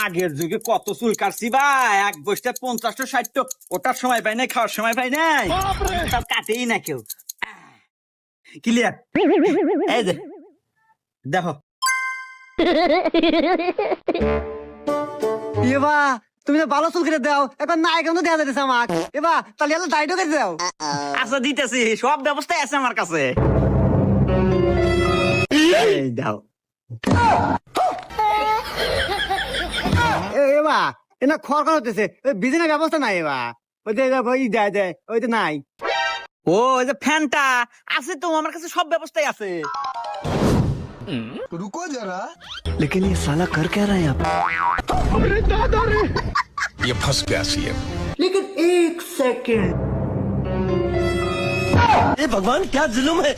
আগের যুগে কত চুল কাটছি ভাই, এক বসতে 50-60, ওটার সময় পাই নাই, খাওয়ার সময় পাই নাই, তার কাটেই না কেউ। ক্লিয়ার? এই যে দেখো। এবা তুমি তো ভালো চুল কেটে দাও, এখন না এখন তো দেওয়া যাচ্ছে আমাক। এবা তাহলে এলো দাড়িও কেটে দাও। আচ্ছা দিতেছি, সব ব্যবস্থাই আছে আমার কাছে। এই দাও। এবা এনা খড় খড় হতেছে, বিজনেস ব্যবস্থা নাই। এবা ওই যে ওই দেয় দেয় ওই তো নাই। ও এই যে ফ্যানটা আছে তো আমার কাছে, সব ব্যবস্থাই আছে। रुको जरा। लेकिन ये साला कर क्या रहा है यहाँ पे? ये फंस गया सीएम। लेकिन एक सेकंड। भगवान क्या जुल्म है।